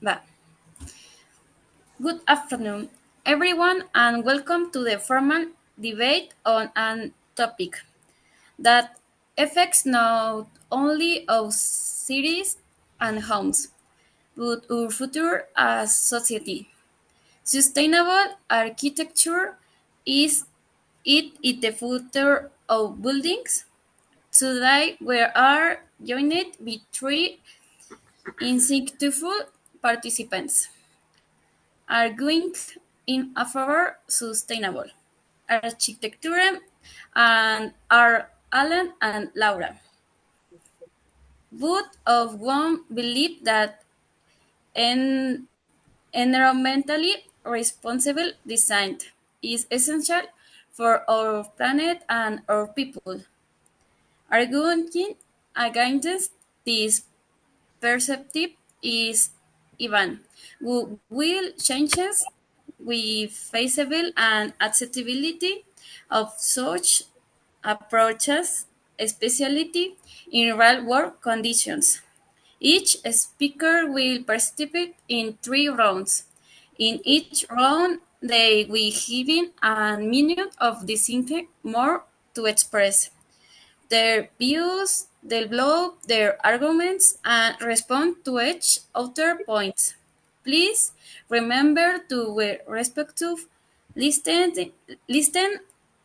Bah. Good afternoon, everyone, and welcome to the formal debate on a topic that affects not only our cities and homes, but our future as society. Sustainable architecture is it the future of buildings? Today we are joined by three insightful participants arguing in a favor sustainable architecture and are Alan and Laura. Both of one believe that en- environmentally responsible design is essential for our planet and our people. Arguing against this perspective is Ivan, who will changes with feasible and acceptability of such approaches, especially in real-world conditions. Each speaker will participate in 3 rounds. In each round, they will given a minute of distinct more to express their views, develop their arguments, and respond to each other points. Please remember to be respectful, listen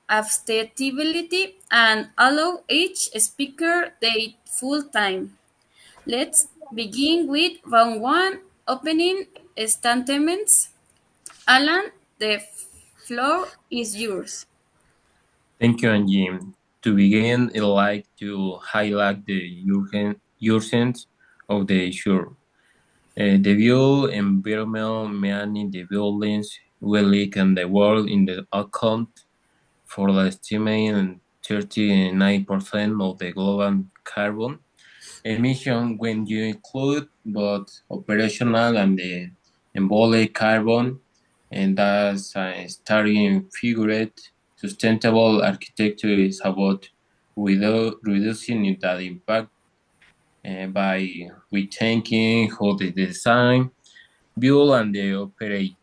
abstentivity, and allow each speaker their full time. Let's begin with round one, opening statements. Alan, the floor is yours. Thank you, Angie. To begin, I'd like to highlight the urgence of the issue. The view environment managing the buildings will leaken the world in the account for the estimated 39% of the global carbon emission when you include both operational and the embodied carbon, and that's a starting figure. Sustainable architecture is about reducing that impact by rethinking how they design, build, and they operate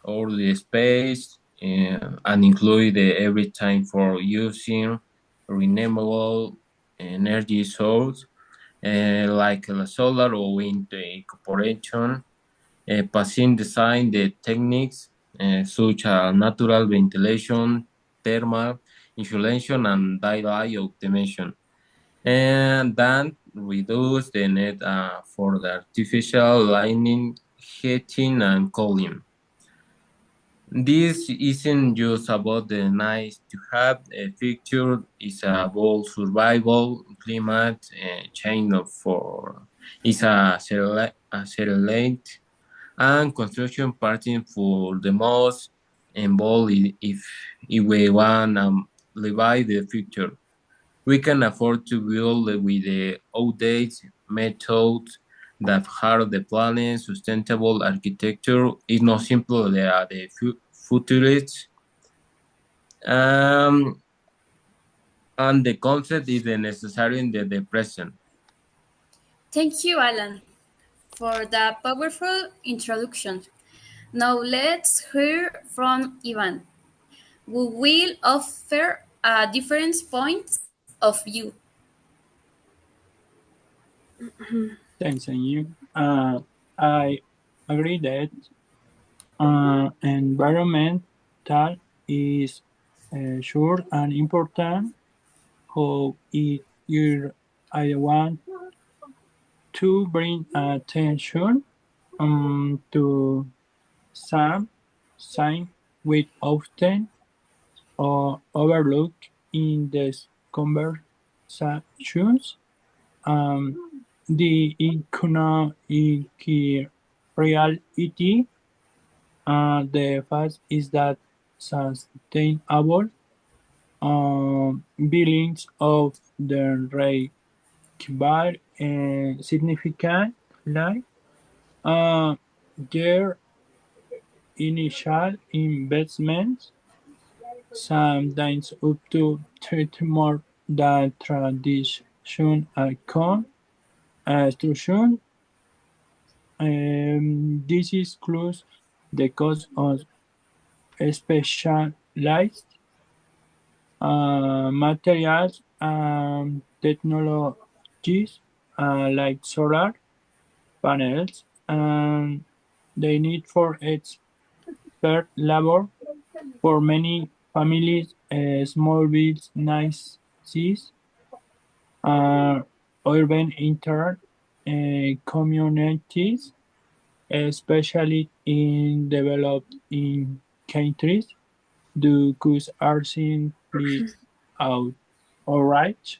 all the space and include every time for using renewable energy source like the solar or wind incorporation, passing design the techniques such as natural ventilation, thermal insulation, and daylight automation, and then reduce the need for the artificial lighting, heating, and cooling. This isn't just about the nice to have a feature, it's about survival, climate change for it's a accelerate and construction parting for the most involved if we want to live the future. We can afford to build with the outdated methods that harm the planet. Sustainable architecture is not simply the futurist, um, and the concept is the necessary in the present. Thank you, Alan, for the powerful introduction. Now let's hear from Ivan, who will offer a different points of view. Thanks, and you. I agree that environmental is sure and important. How I want to bring attention to some sign we often overlook in these conversations. The economic reality, the fact is that sustainable billings of the require significant like their initial investments, sometimes up to 30 more than traditional construction. This includes the cost of specialized materials and technologies like solar panels and the need for expert labor. For many families, small businesses are urban communities, especially in developing countries. The goods are simply out alright.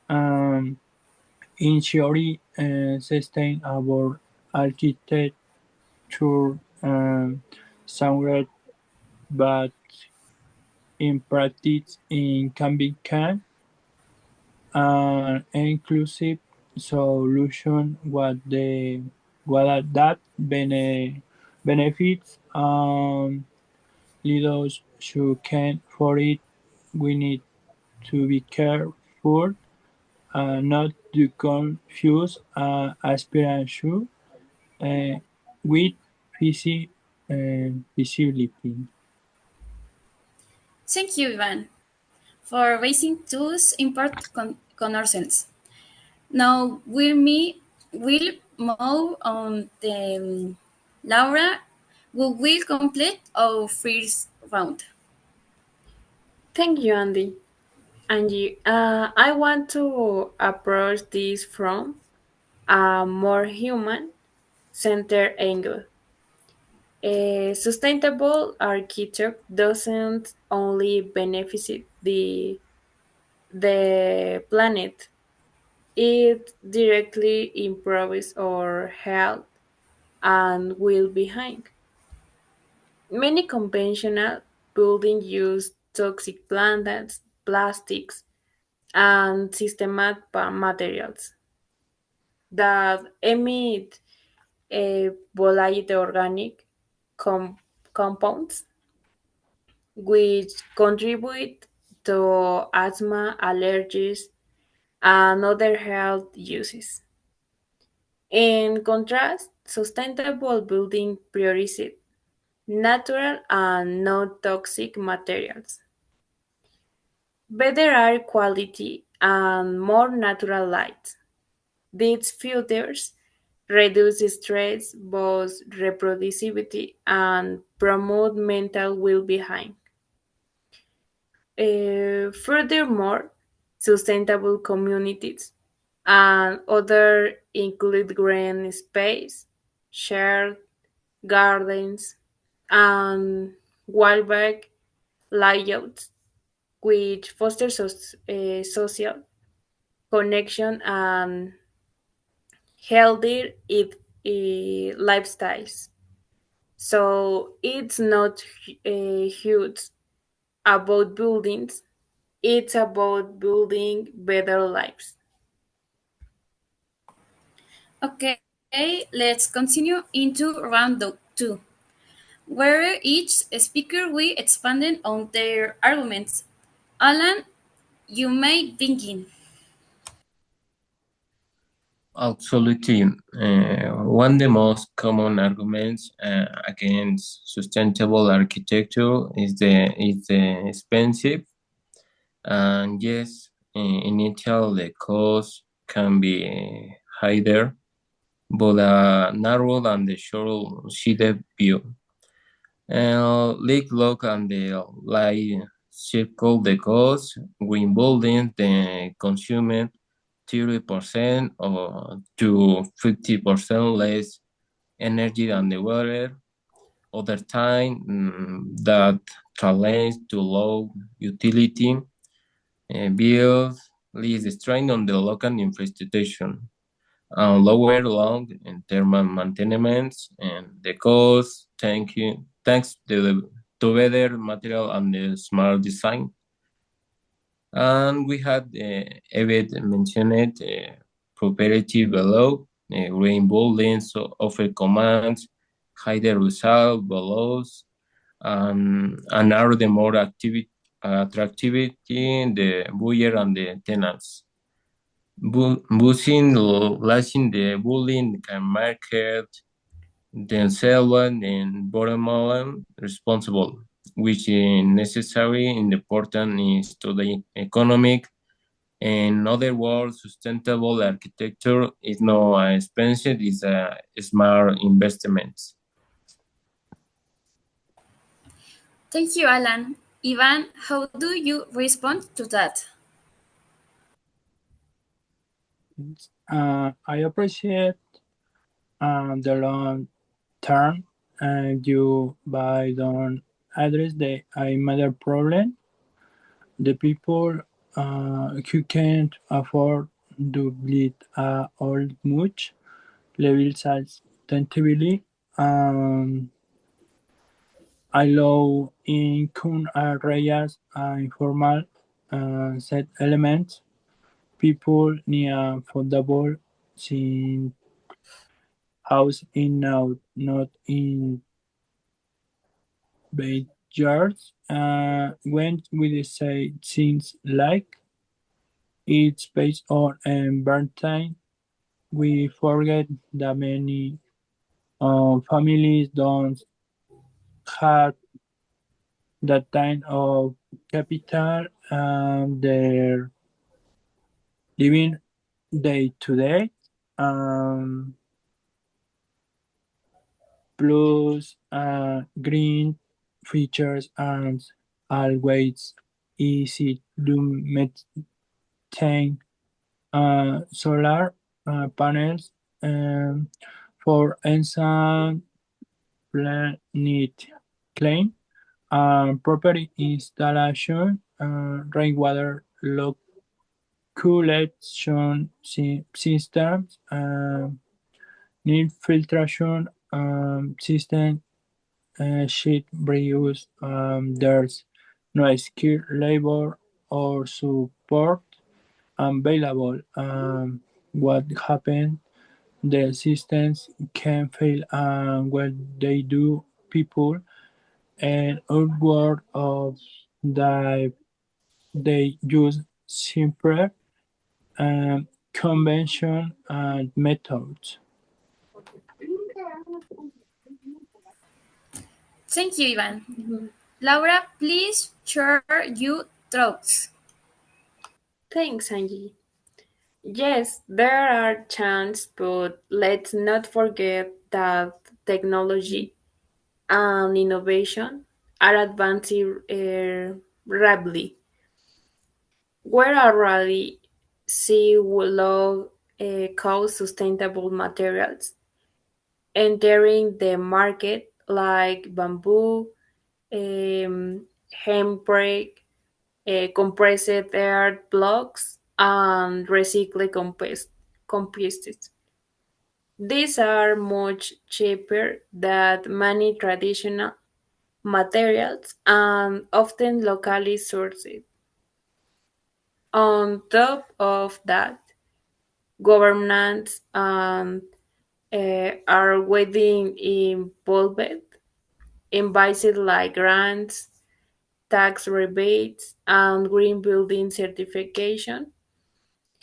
Um, in theory, sustainable architecture sound, but in practice, it can become an inclusive solution. What that benefits leaders who can for it. We need to be careful not to confuse aspiration uh, with visibility. Thank you, Ivan, for raising those important concerns. Now will move on the Laura, who will complete our first round. Thank you, Andy. Angie, I want to approach this from a more human centered angle. A sustainable architecture doesn't only benefit the planet, it directly improves our health and well-being. Many conventional buildings use toxic plants, plastics, and systematic materials that emit volatile organic com- compounds, which contribute to asthma, allergies, and other health uses. In contrast, sustainable building prioritizes natural and non-toxic materials, better air quality, and more natural light. These filters reduce stress, boost reproducibility, and promote mental well-being. Furthermore, sustainable communities and other include green space, shared gardens, and wildlife layouts, which foster social connection and healthier lifestyles. So it's not huge about buildings, it's about building better lives. Okay, let's continue into round two, where each speaker will expand on their arguments. Alan, you may begin. Absolutely. One of the most common arguments against sustainable architecture is the expensive, and yes, initial the cost can be higher, but narrow than the short seated view. Lake look and the light circle the cost, green buildings the consume 30% or to 50% less energy than the water. Other time, that translates to low utility bills, leads strain on the local infrastructure, and lower long and thermal maintenance and the cost. Thanks to better material and the smart design. And we had Evid mentioned proprietary below, rainbow lens offer commands, hide the result below, and are the more attractivity, the buyer and the tenants. Boosting, lashing the bullying can market then Selvan and Bottom responsible, which is necessary and important is to the economic. In other words, sustainable architecture is not expensive, it's a smart investment. Thank you, Alan. Ivan, how do you respond to that? I appreciate the long term view, but don't address the immediate problem. The people who can't afford to build old much level sustainably allow income areas informal set elements. People need affordable sin house in now, not in backyards. When we say things like it's based on environment, we forget that many families don't have that kind of capital and they're living day to day. Um, Plus green features and always easy to maintain solar panels um, for instance planet claim property installation rainwater location systems need filtration system sheet reuse. There's no skilled labor or support available. What happens? The systems can fail, and when they do, people and outward of that they use simpler convention and methods. Thank you, Ivan. Laura, please share your thoughts. Thanks, Angie. Yes, there are chances, but let's not forget that technology and innovation are advancing rapidly. We're already see low cost sustainable materials entering the market like bamboo, hemp, compressed air blocks, and recycled composites. These are much cheaper than many traditional materials and often locally sourced. On top of that, governments are getting involved in bices like grants, tax rebates, and green building certification.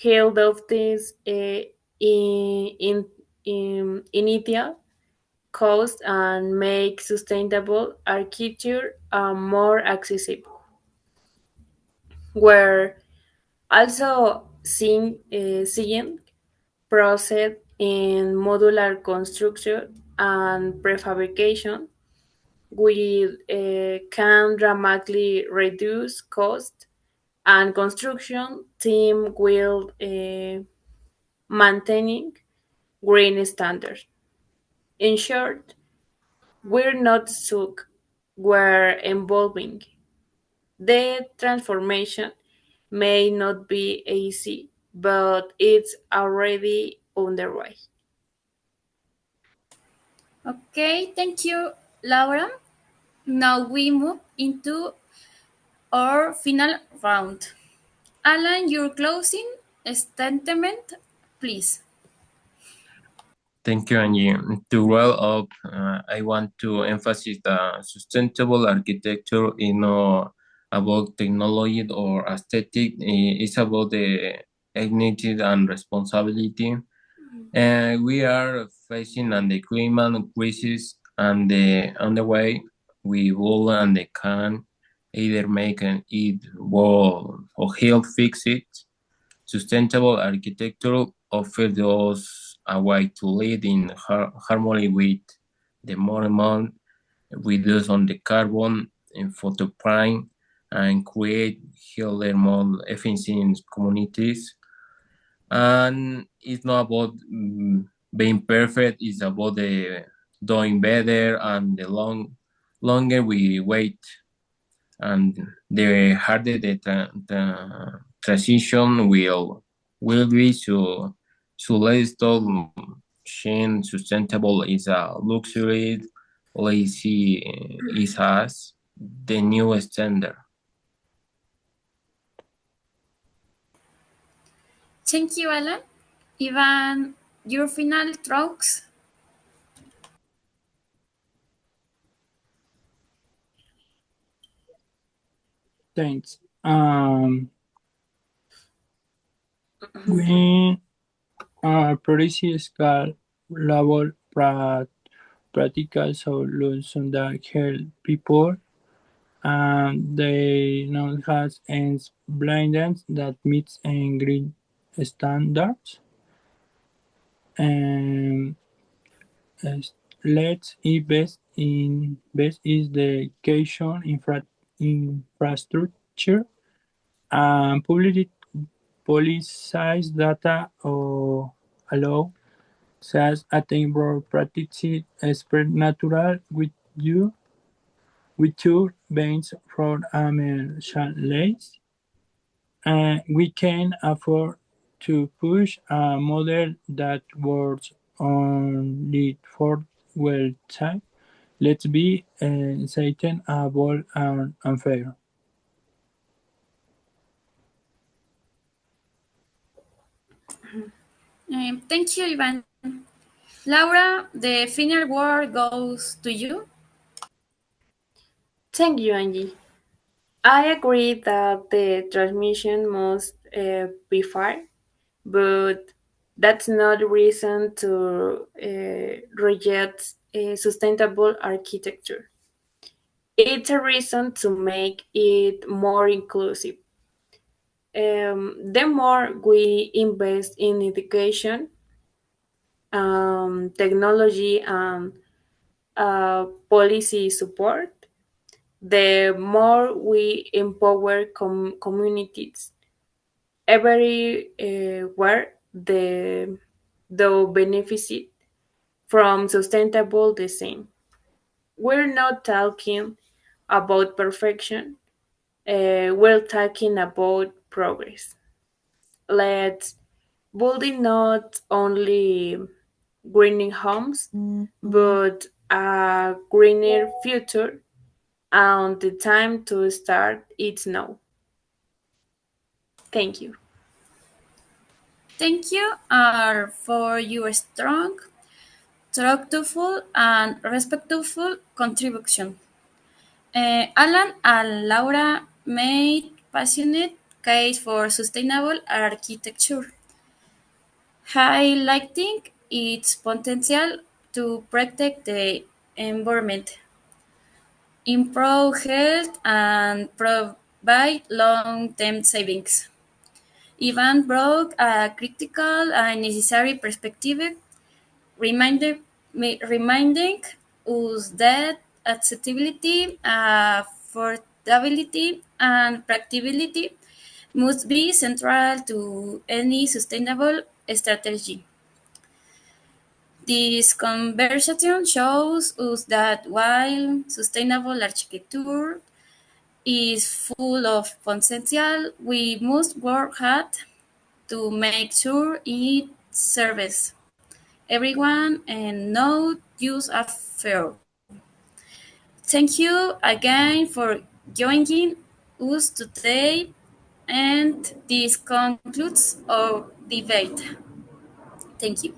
Held of this initial cost and make sustainable architecture more accessible. We're also seeing process in modular construction and prefabrication will can dramatically reduce cost and construction team will maintaining green standards. In short, we're not stuck, we're evolving. The transformation may not be easy, but it's already underway. Okay, thank you, Laura. Now we move into our final round. Alan, your closing statement, please. Thank you, Angie. To roll up, I want to emphasize that sustainable architecture is not about technology or aesthetic. It's about the dignity and responsibility. We are facing the climate crisis and on the way we will and can either make it will or help fix it. Sustainable architecture offers us a way to lead in harmony with the environment, reduce on the carbon and footprint, and create healthier, more efficient communities. And it's not about being perfect, it's about the doing better, and the longer we wait and the harder the transition will be. So let's talk change. Sustainable is a luxury, lazy is us the new standard. Thank you, Alan. Ivan, your final thoughts? Thanks. We produce scalable practical solutions that help people, and they not has ends blindness that meets and green standards. And let's invest is the education infrastructure and public policies data or allow such attainable practices spread natural with your veins from emergence. We can afford to push a model that works only for well time. Let's be sustainable and unfair. Thank you, Ivan. Laura, the final word goes to you. Thank you, Angie. I agree that the transmission must be fair, but that's not a reason to reject sustainable architecture. It's a reason to make it more inclusive. The more we invest in education, technology, and policy support, the more we empower communities everywhere the benefit from sustainable design. We're not talking about perfection, we're talking about progress. Let's building not only greening homes, but a greener future, and the time to start is now. Thank you. Thank you for your strong, truthful, and respectful contribution. Alan and Laura made passionate case for sustainable architecture, highlighting its potential to protect the environment, improve health, and provide long-term savings. Ivan brought a critical and necessary perspective, reminding us that accessibility, affordability, and practicability must be central to any sustainable strategy. This conversation shows us that while sustainable architecture is full of potential, we must work hard to make sure it serves everyone and not use a fair. Thank you again for joining us today, and this concludes our debate. Thank you.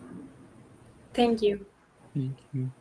Thank you. Thank you.